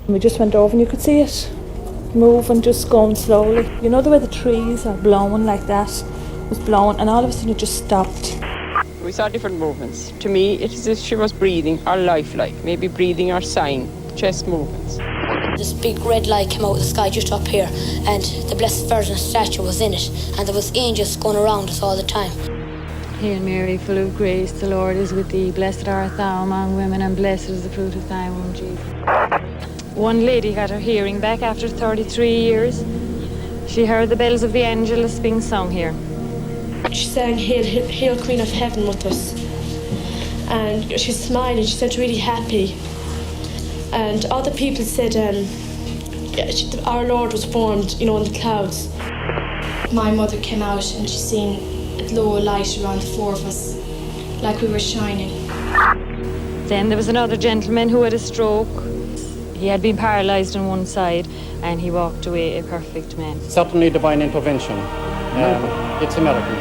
We just went over and you could see it moving, just going slowly. You know the way the trees are blowing like that? It was blowing and all of a sudden it just stopped. We saw different movements. To me, it is as if she was breathing or lifelike, maybe breathing or sighing, chest movements. This big red light came out of the sky just up here, and the Blessed Virgin statue was in it, and there was angels going around us all the time. Hail Mary, full of grace, the Lord is with thee. Blessed art thou among women, and blessed is the fruit of thy womb, Jesus. One lady got her hearing back after 33 years. She heard the bells of the Angelus being sung here. She sang Hail Queen of Heaven with us. And she smiled and she said really happy. And other people said our Lord was formed, in the clouds. My mother came out and she seen a glow of light around the four of us, like we were shining. Then there was another gentleman who had a stroke. He had been paralysed on one side and he walked away a perfect man. Certainly divine intervention. It's a miracle.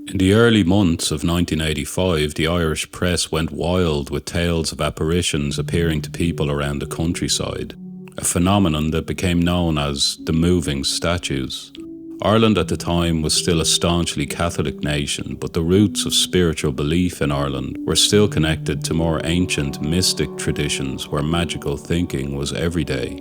In the early months of 1985, the Irish press went wild with tales of apparitions appearing to people around the countryside, a phenomenon that became known as the moving statues. Ireland at the time was still a staunchly Catholic nation, but the roots of spiritual belief in Ireland were still connected to more ancient mystic traditions where magical thinking was everyday.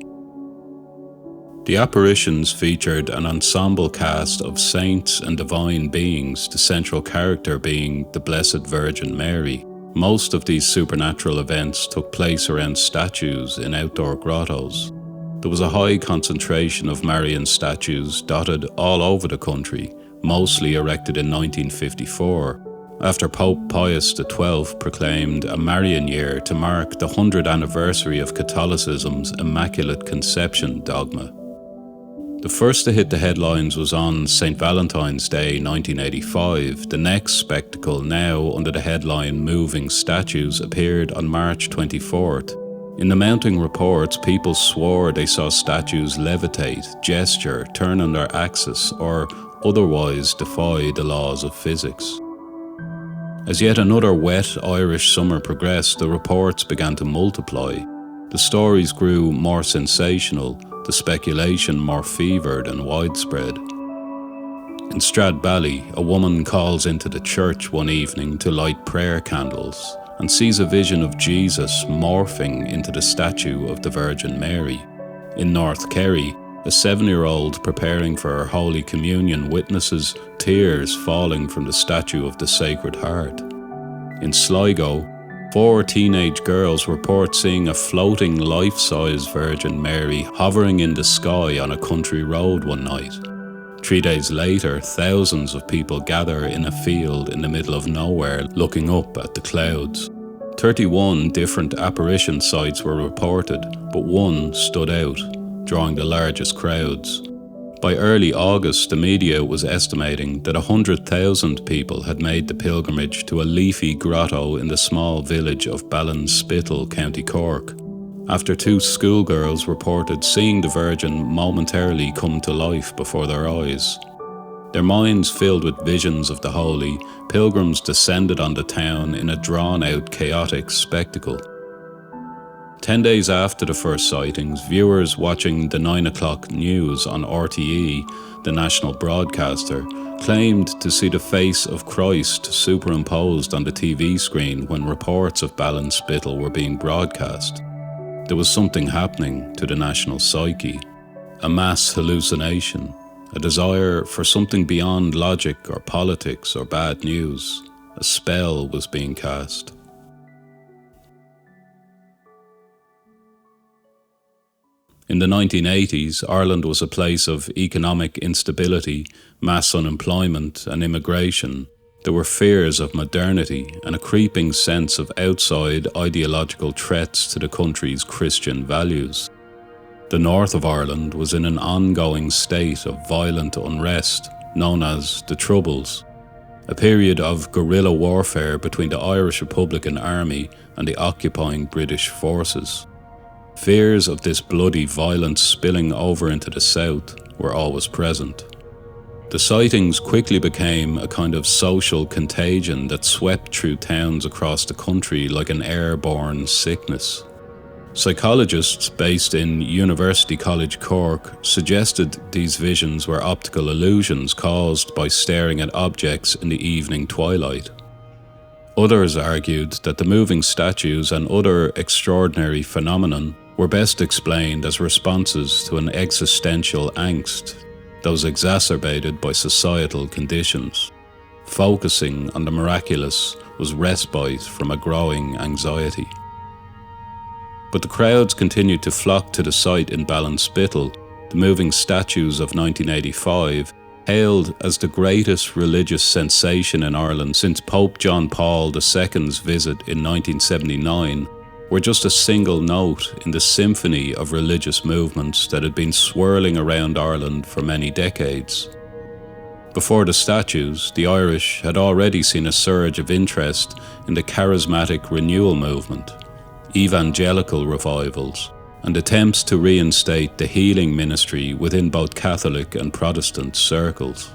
The apparitions featured an ensemble cast of saints and divine beings, the central character being the Blessed Virgin Mary. Most of these supernatural events took place around statues in outdoor grottos. There was a high concentration of Marian statues dotted all over the country, mostly erected in 1954, after Pope Pius XII proclaimed a Marian year to mark the 100th anniversary of Catholicism's Immaculate Conception dogma. The first to hit the headlines was on St. Valentine's Day 1985. The next spectacle, now under the headline Moving Statues, appeared on March 24th. In the mounting reports, people swore they saw statues levitate, gesture, turn on their axis, or otherwise defy the laws of physics. As yet another wet Irish summer progressed, the reports began to multiply. The stories grew more sensational, the speculation more fevered and widespread. In Stradbally, a woman calls into the church one evening to light prayer candles and sees a vision of Jesus morphing into the statue of the Virgin Mary. In North Kerry, a 7-year-old preparing for her Holy Communion witnesses tears falling from the statue of the Sacred Heart. In Sligo, 4 teenage girls report seeing a floating life-size Virgin Mary hovering in the sky on a country road one night. 3 days later, thousands of people gather in a field in the middle of nowhere looking up at the clouds. 31 different apparition sites were reported, but one stood out, drawing the largest crowds. By early August, the media was estimating that 100,000 people had made the pilgrimage to a leafy grotto in the small village of Ballinspittle, County Cork, after 2 schoolgirls reported seeing the Virgin momentarily come to life before their eyes. Their minds filled with visions of the holy, pilgrims descended on the town in a drawn-out, chaotic spectacle. 10 days after the first sightings, viewers watching the 9 o'clock news on RTE, the national broadcaster, claimed to see the face of Christ superimposed on the TV screen when reports of Ballinspittle were being broadcast. There was something happening to the national psyche, a mass hallucination, a desire for something beyond logic or politics or bad news. A spell was being cast. In the 1980s, Ireland was a place of economic instability, mass unemployment and immigration. There were fears of modernity and a creeping sense of outside ideological threats to the country's Christian values. The north of Ireland was in an ongoing state of violent unrest, known as the Troubles, a period of guerrilla warfare between the Irish Republican Army and the occupying British forces. Fears of this bloody violence spilling over into the south were always present. The sightings quickly became a kind of social contagion that swept through towns across the country like an airborne sickness. Psychologists based in University College Cork suggested these visions were optical illusions caused by staring at objects in the evening twilight. Others argued that the moving statues and other extraordinary phenomenon were best explained as responses to an existential angst that was exacerbated by societal conditions. Focusing on the miraculous was respite from a growing anxiety. But the crowds continued to flock to the site in Ballinspittle, the moving statues of 1985, hailed as the greatest religious sensation in Ireland since Pope John Paul II's visit in 1979, were just a single note in the symphony of religious movements that had been swirling around Ireland for many decades. Before the statues, the Irish had already seen a surge of interest in the charismatic renewal movement, evangelical revivals, and attempts to reinstate the healing ministry within both Catholic and Protestant circles.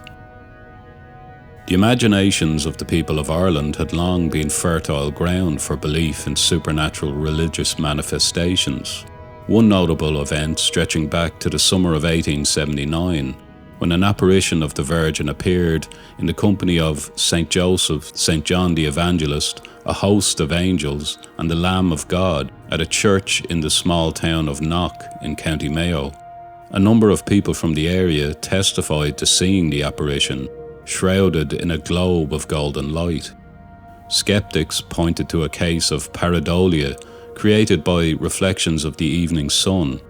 The imaginations of the people of Ireland had long been fertile ground for belief in supernatural religious manifestations. One notable event stretching back to the summer of 1879, when an apparition of the Virgin appeared in the company of St. Joseph, St. John the Evangelist, a host of angels, and the Lamb of God at a church in the small town of Knock in County Mayo. A number of people from the area testified to seeing the apparition, shrouded in a globe of golden light. Skeptics pointed to a case of pareidolia created by reflections of the evening sun,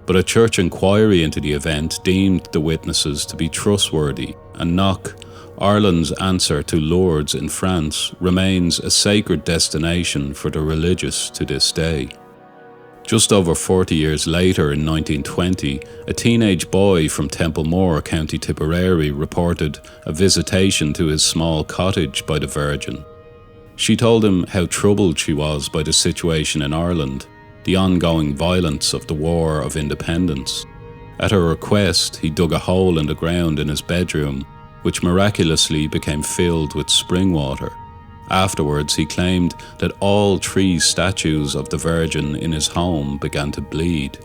but a church inquiry into the event deemed the witnesses to be trustworthy, and Knock, Ireland's answer to Lourdes in France, remains a sacred destination for the religious to this day. Just over 40 years later, in 1920, a teenage boy from Templemore, County Tipperary, reported a visitation to his small cottage by the Virgin. She told him how troubled she was by the situation in Ireland, the ongoing violence of the War of Independence. At her request, he dug a hole in the ground in his bedroom, which miraculously became filled with spring water. Afterwards, he claimed that all 3 statues of the Virgin in his home began to bleed.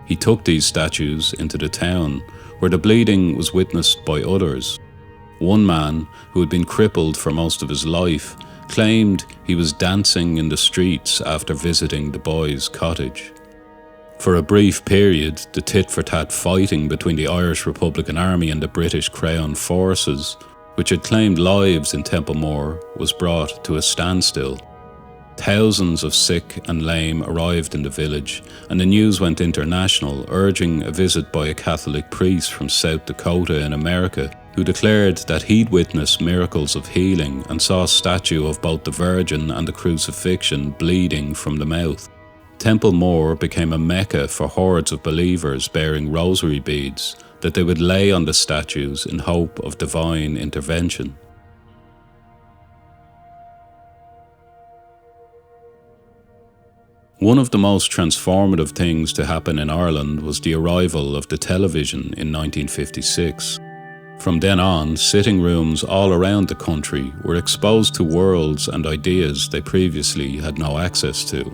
He took these statues into the town, where the bleeding was witnessed by others. One man, who had been crippled for most of his life, claimed he was dancing in the streets after visiting the boy's cottage. For a brief period, the tit-for-tat fighting between the Irish Republican Army and the British Crown forces, which had claimed lives in Templemore, was brought to a standstill. Thousands of sick and lame arrived in the village, and the news went international, urging a visit by a Catholic priest from South Dakota in America, who declared that he'd witnessed miracles of healing and saw a statue of both the Virgin and the crucifixion bleeding from the mouth. Templemore became a mecca for hordes of believers bearing rosary beads that they would lay on the statues in hope of divine intervention. One of the most transformative things to happen in Ireland was the arrival of the television in 1956. From then on, sitting rooms all around the country were exposed to worlds and ideas they previously had no access to.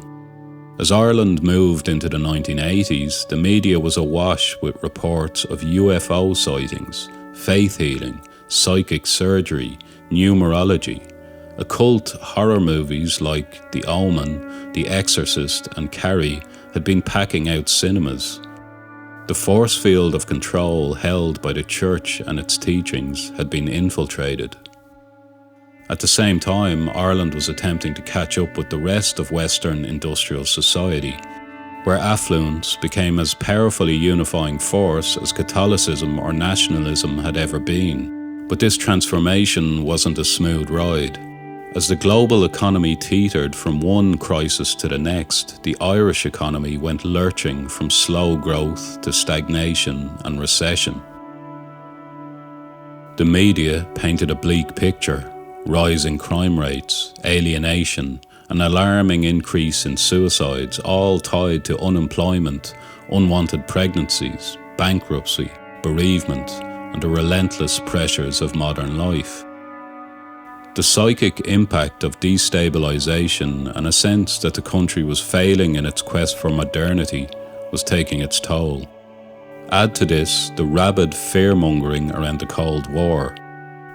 As Ireland moved into the 1980s, the media was awash with reports of UFO sightings, faith healing, psychic surgery, numerology. Occult horror movies like The Omen, The Exorcist and Carrie had been packing out cinemas. The force field of control held by the Church and its teachings had been infiltrated. At the same time, Ireland was attempting to catch up with the rest of Western industrial society, where affluence became as powerfully unifying force as Catholicism or nationalism had ever been. But this transformation wasn't a smooth ride. As the global economy teetered from one crisis to the next, the Irish economy went lurching from slow growth to stagnation and recession. The media painted a bleak picture: rising crime rates, alienation, an alarming increase in suicides, all tied to unemployment, unwanted pregnancies, bankruptcy, bereavement, and the relentless pressures of modern life. The psychic impact of destabilisation and a sense that the country was failing in its quest for modernity was taking its toll. Add to this the rabid fear-mongering around the Cold War.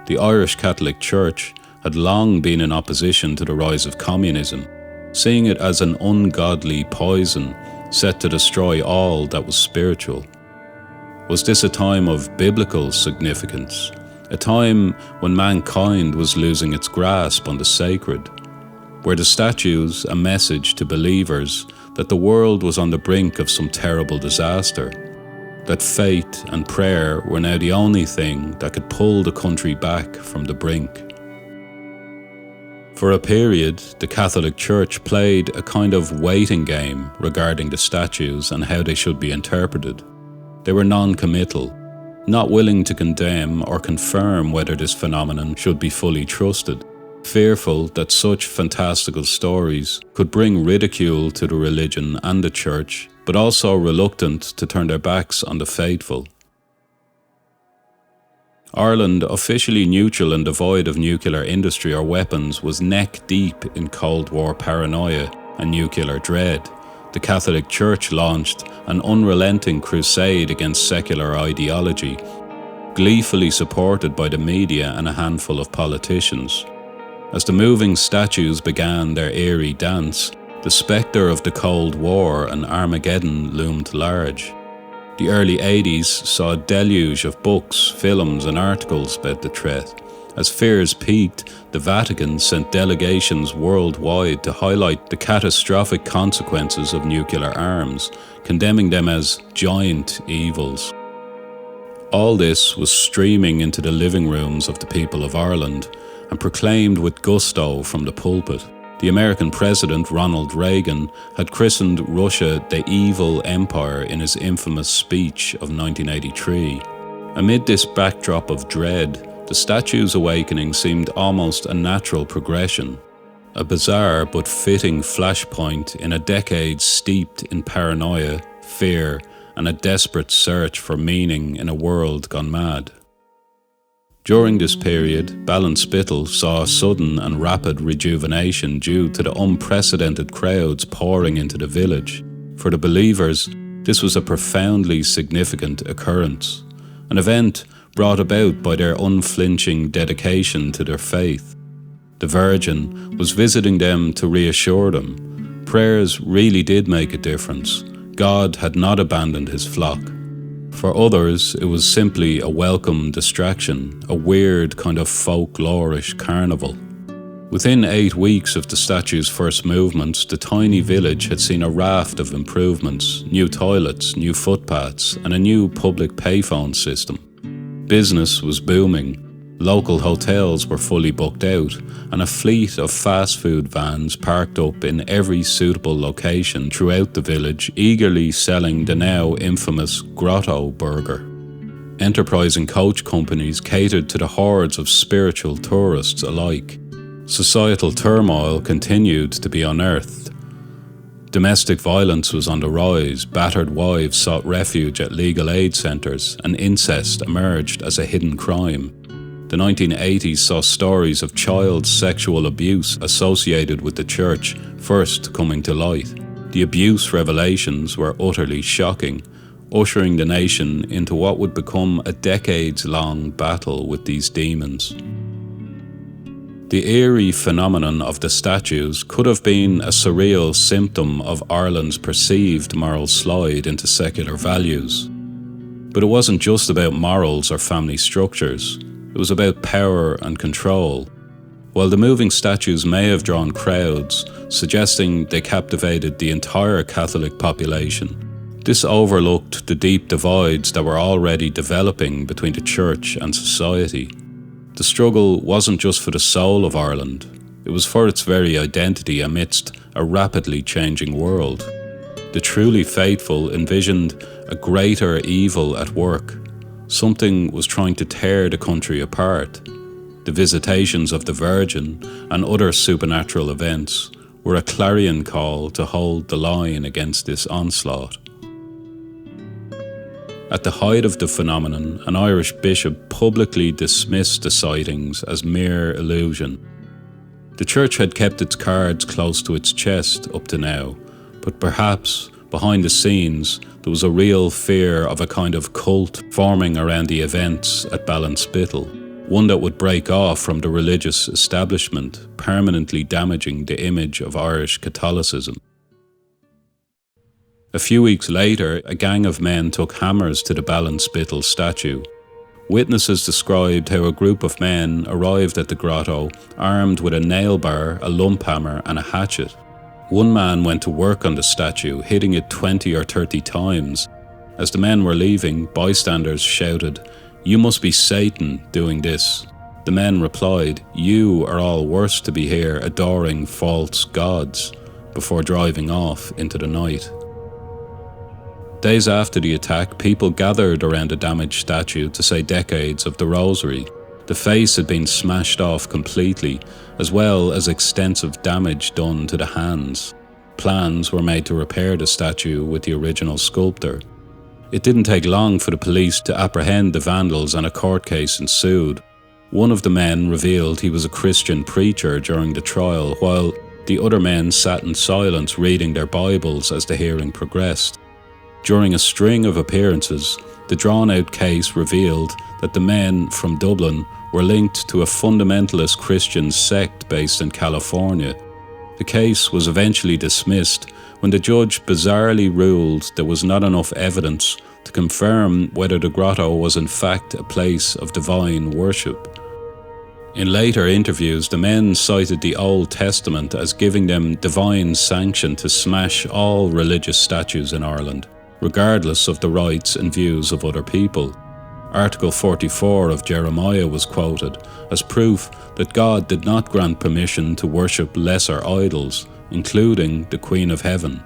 The Irish Catholic Church had long been in opposition to the rise of communism, seeing it as an ungodly poison set to destroy all that was spiritual. Was this a time of biblical significance? A time when mankind was losing its grasp on the sacred? Were the statues a message to believers that the world was on the brink of some terrible disaster? That faith and prayer were now the only thing that could pull the country back from the brink? For a period, the Catholic Church played a kind of waiting game regarding the statues and how they should be interpreted. They were non-committal, not willing to condemn or confirm whether this phenomenon should be fully trusted, fearful that such fantastical stories could bring ridicule to the religion and the church, but also reluctant to turn their backs on the faithful. Ireland, officially neutral and devoid of nuclear industry or weapons, was neck deep in Cold War paranoia and nuclear dread. The Catholic Church launched an unrelenting crusade against secular ideology, gleefully supported by the media and a handful of politicians. As the moving statues began their eerie dance, the spectre of the Cold War and Armageddon loomed large. The early 80s saw a deluge of books, films and articles about the threat. As fears peaked, the Vatican sent delegations worldwide to highlight the catastrophic consequences of nuclear arms, condemning them as giant evils. All this was streaming into the living rooms of the people of Ireland and proclaimed with gusto from the pulpit. The American President Ronald Reagan had christened Russia the evil empire in his infamous speech of 1983. Amid this backdrop of dread, the statue's awakening seemed almost a natural progression, a bizarre but fitting flashpoint in a decade steeped in paranoia, fear, and a desperate search for meaning in a world gone mad. During this period, Ballinspittle saw a sudden and rapid rejuvenation due to the unprecedented crowds pouring into the village. For the believers, this was a profoundly significant occurrence, an event brought about by their unflinching dedication to their faith. The Virgin was visiting them to reassure them. Prayers really did make a difference. God had not abandoned his flock. For others, it was simply a welcome distraction, a weird kind of folklorish carnival. Within 8 weeks of the statue's first movements, the tiny village had seen a raft of improvements, new toilets, new footpaths, and a new public payphone system. Business was booming. Local hotels were fully booked out, and a fleet of fast food vans parked up in every suitable location throughout the village, eagerly selling the now infamous Grotto burger. Enterprising coach companies catered to the hordes of spiritual tourists alike. Societal turmoil continued to be unearthed. Domestic violence was on the rise, battered wives sought refuge at legal aid centres, and incest emerged as a hidden crime. The 1980s saw stories of child sexual abuse associated with the church first coming to light. The abuse revelations were utterly shocking, ushering the nation into what would become a decades-long battle with these demons. The eerie phenomenon of the statues could have been a surreal symptom of Ireland's perceived moral slide into secular values. But it wasn't just about morals or family structures. It was about power and control. While the moving statues may have drawn crowds, suggesting they captivated the entire Catholic population, this overlooked the deep divides that were already developing between the church and society. The struggle wasn't just for the soul of Ireland, it was for its very identity amidst a rapidly changing world. The truly faithful envisioned a greater evil at work. Something was trying to tear the country apart. The visitations of the Virgin and other supernatural events were a clarion call to hold the line against this onslaught. At the height of the phenomenon, an Irish bishop publicly dismissed the sightings as mere illusion. The church had kept its cards close to its chest up to now, but perhaps behind the scenes there was a real fear of a kind of cult forming around the events at Ballinspittle, one that would break off from the religious establishment, permanently damaging the image of Irish Catholicism. A few weeks later, a gang of men took hammers to the Ballinspittle statue. Witnesses described how a group of men arrived at the grotto armed with a nail bar, a lump hammer and a hatchet. One man went to work on the statue, hitting it 20 or 30 times. As the men were leaving, bystanders shouted, "You must be Satan doing this." The men replied, "You are all worse to be here adoring false gods," before driving off into the night. Days after the attack, people gathered around the damaged statue to say decades of the Rosary. The face had been smashed off completely, as well as extensive damage done to the hands. Plans were made to repair the statue with the original sculptor. It didn't take long for the police to apprehend the vandals and a court case ensued. One of the men revealed he was a Christian preacher during the trial, while the other men sat in silence reading their Bibles as the hearing progressed. During a string of appearances, the drawn-out case revealed that the men from Dublin were linked to a fundamentalist Christian sect based in California. The case was eventually dismissed when the judge bizarrely ruled there was not enough evidence to confirm whether the grotto was in fact a place of divine worship. In later interviews, the men cited the Old Testament as giving them divine sanction to smash all religious statues in Ireland, regardless of the rights and views of other people. Article 44 of Jeremiah was quoted as proof that God did not grant permission to worship lesser idols, including the Queen of Heaven.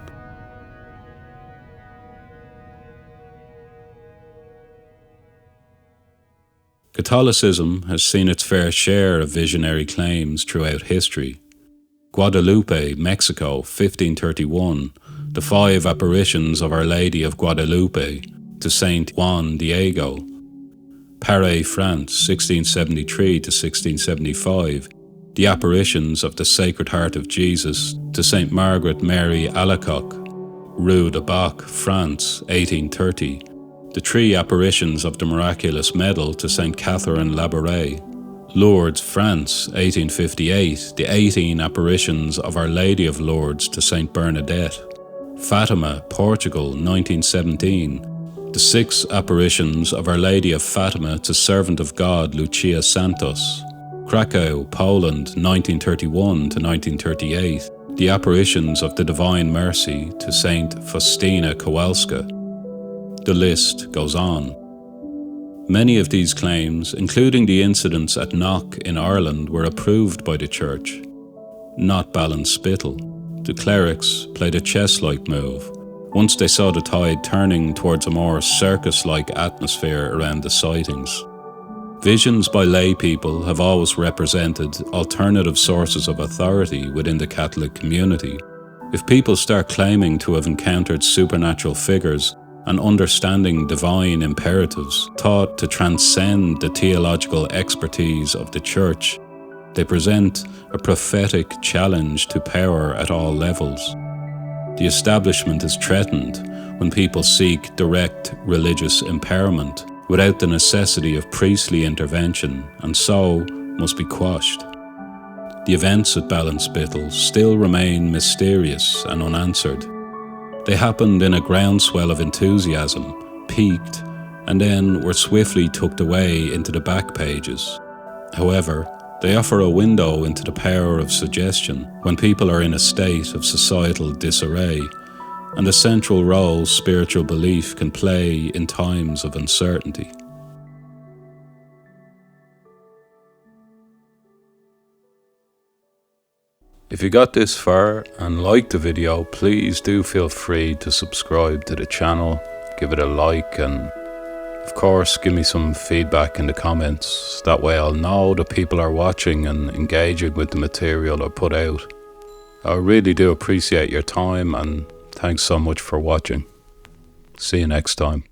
Catholicism has seen its fair share of visionary claims throughout history. Guadalupe, Mexico, 1531, the 5 apparitions of Our Lady of Guadalupe to Saint Juan Diego. Paris, France, 1673 to 1675, the apparitions of the Sacred Heart of Jesus to Saint Margaret Mary Alacoque. Rue de Bac, France, 1830, the 3 apparitions of the Miraculous Medal to Saint Catherine Labouré. Lourdes, France, 1858, the 18 apparitions of Our Lady of Lourdes to Saint Bernadette. Fatima, Portugal, 1917, the 6 apparitions of Our Lady of Fatima to Servant of God Lucia Santos. Krakow, Poland, 1931 to 1938, the apparitions of the Divine Mercy to Saint Faustina Kowalska. The list goes on. Many of these claims, including the incidents at Knock in Ireland, were approved by the Church, not Ballinspittle. The clerics played a chess-like move once they saw the tide turning towards a more circus-like atmosphere around the sightings. Visions by lay people have always represented alternative sources of authority within the Catholic community. If people start claiming to have encountered supernatural figures and understanding divine imperatives thought to transcend the theological expertise of the Church, they present a prophetic challenge to power at all levels. The establishment is threatened when people seek direct religious empowerment without the necessity of priestly intervention, and so must be quashed. The events at Ballinspittle still remain mysterious and unanswered. They happened in a groundswell of enthusiasm, peaked, and then were swiftly tucked away into the back pages. However, they offer a window into the power of suggestion when people are in a state of societal disarray, and the central role spiritual belief can play in times of uncertainty. If you got this far and liked the video, please do feel free to subscribe to the channel, give it a like, and of course give me some feedback in the comments. That way I'll know that people are watching and engaging with the material I put out. I really do appreciate your time, and thanks so much for watching. See you next time.